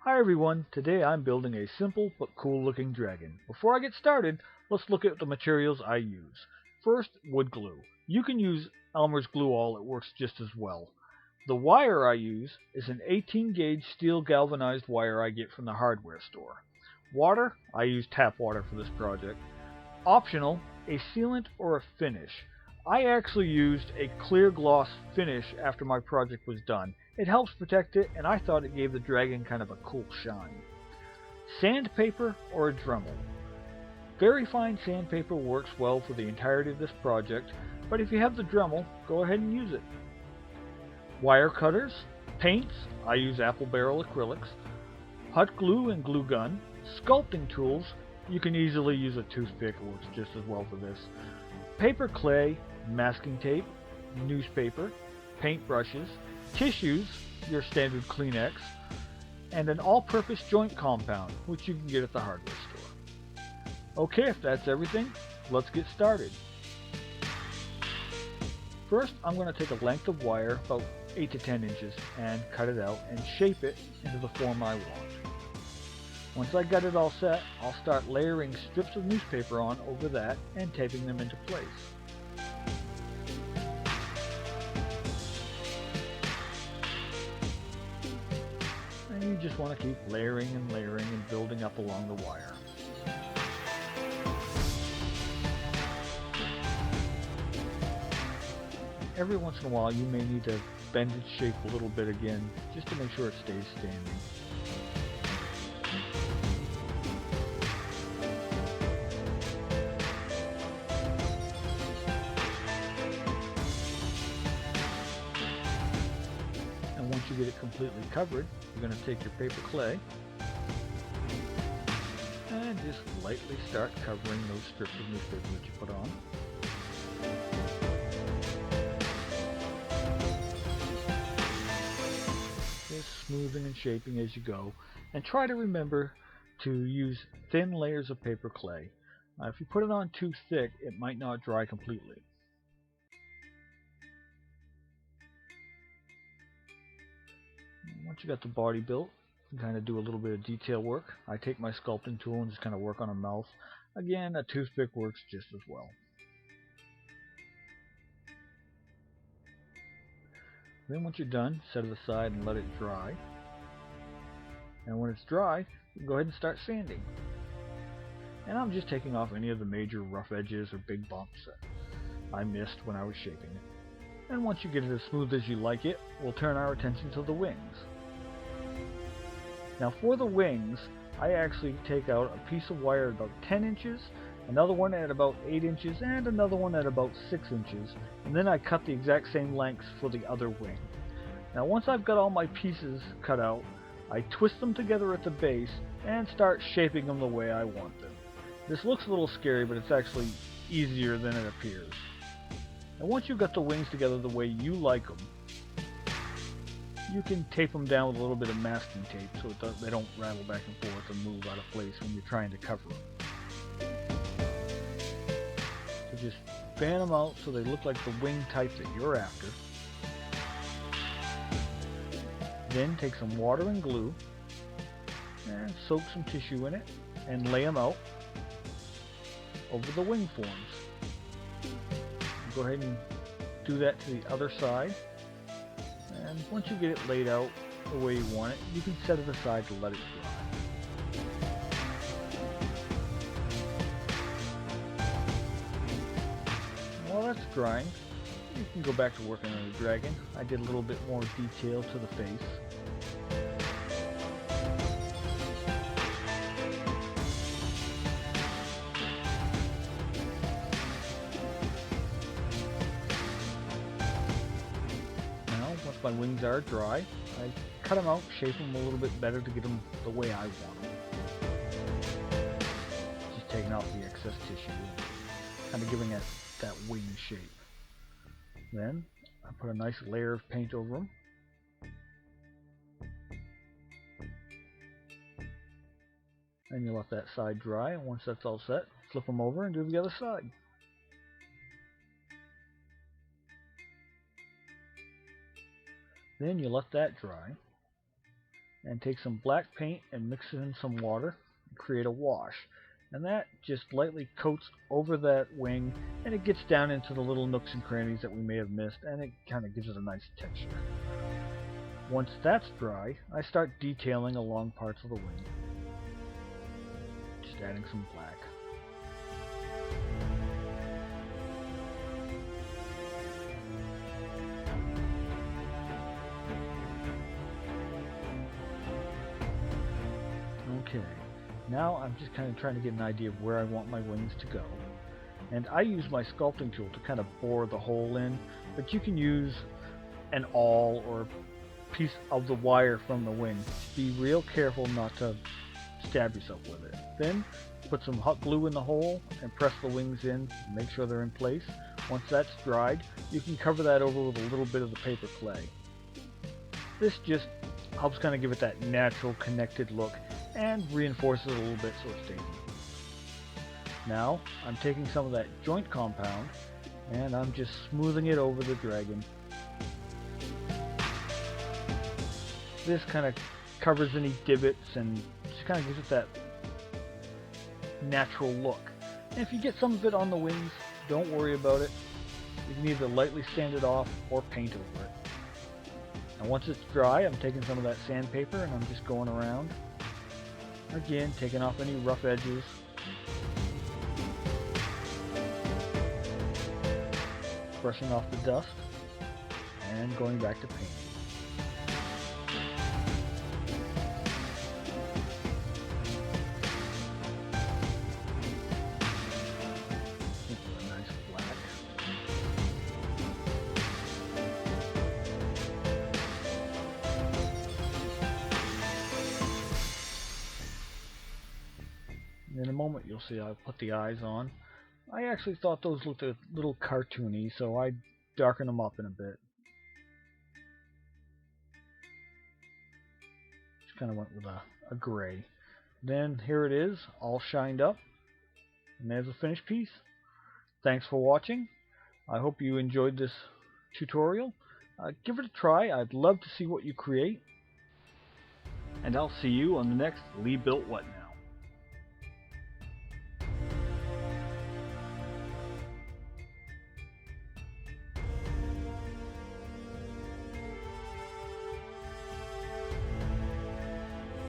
Hi everyone, today I'm building a simple but cool looking dragon. Before I get started, let's look at the materials I use. First, wood glue. You can use Elmer's glue all, it works just as well. The wire I use is an 18 gauge steel galvanized wire I get from the hardware store. Water, I use tap water for this project. Optional, a sealant or a finish. I actually used a clear gloss finish after my project was done. It helps protect it, and I thought it gave the dragon kind of a cool shine. Sandpaper or a Dremel. Very fine sandpaper works well for the entirety of this project, but if you have the Dremel, go ahead and use it. Wire cutters, paints, I use apple barrel acrylics, hot glue and glue gun, sculpting tools, you can easily use a toothpick, it works just as well for this. Paper clay, masking tape, newspaper, paint brushes, tissues, your standard Kleenex, and an all-purpose joint compound, which you can get at the hardware store. Okay, if that's everything, let's get started. First, I'm going to take a length of wire, about 8 to 10 inches, and cut it out and shape it into the form I want. Once I got it all set, I'll start layering strips of newspaper on over that and taping them into place. And you just want to keep layering and building up along the wire. Every once in a while you may need to bend its shape a little bit again, just to make sure it stays standing. And once you get it completely covered, you're going to take your paper clay and just lightly start covering those strips of newspaper that you put on. Just smoothing and shaping as you go, and try to remember to use thin layers of paper clay. If you put it on too thick, it might not dry completely. Once you got the body built, you can kind of do a little bit of detail work. I take my sculpting tool and just kind of work on a mouth. Again, a toothpick works just as well. Then once you're done, set it aside and let it dry. And when it's dry, you can go ahead and start sanding. And I'm just taking off any of the major rough edges or big bumps that I missed when I was shaping it. And once you get it as smooth as you like it, we'll turn our attention to the wings. Now for the wings, I actually take out a piece of wire about 10 inches, another one at about 8 inches, and another one at about 6 inches, and then I cut the exact same lengths for the other wing. Now once I've got all my pieces cut out, I twist them together at the base and start shaping them the way I want them. This looks a little scary, but it's actually easier than it appears. And once you've got the wings together the way you like them, you can tape them down with a little bit of masking tape so they don't rattle back and forth and move out of place when you're trying to cover them. So just fan them out so they look like the wing type that you're after. Then take some water and glue and soak some tissue in it and lay them out over the wing forms. Go ahead and do that to the other side, and once you get it laid out the way you want it, you can set it aside to let it dry. While that's drying, you can go back to working on the dragon. I did a little bit more detail to the face. Once my wings are dry, I cut them out, shape them a little bit better to get them the way I want them. Just taking out the excess tissue, kind of giving it that wing shape. Then I put a nice layer of paint over them. And you let that side dry, and once that's all set, flip them over and do the other side. Then you let that dry. and take some black paint and mix it in some water and create a wash. And that just lightly coats over that wing, and it gets down into the little nooks and crannies that we may have missed, and it kind of gives it a nice texture. Once that's dry, I start detailing along parts of the wing. Just adding some black. Okay, now I'm just kind of trying to get an idea of where I want my wings to go. And I use my sculpting tool to kind of bore the hole in, but you can use an awl or a piece of the wire from the wing. Be real careful not to stab yourself with it. Then put some hot glue in the hole and press the wings in, make sure they're in place. Once that's dried, you can cover that over with a little bit of the paper clay. This just helps kind of give it that natural connected look and reinforces it a little bit so it stays. Now I'm taking some of that joint compound and I'm just smoothing it over the dragon. This kind of covers any divots and just kind of gives it that natural look. And if you get some of it on the wings, don't worry about it. You can either lightly sand it off or paint over it. Now once it's dry, I'm taking some of that sandpaper and I'm just going around. Again, taking off any rough edges. Brushing off the dust and going back to painting. A nice black. In a moment you'll see I'll put the eyes on. I actually thought those looked a little cartoony, so I darkened them up in a bit. Just kind of went with a gray. Then here it is, all shined up. And there's a finished piece. Thanks for watching. I hope you enjoyed this tutorial. Give it a try. I'd love to see what you create. And I'll see you on the next Lee Built What.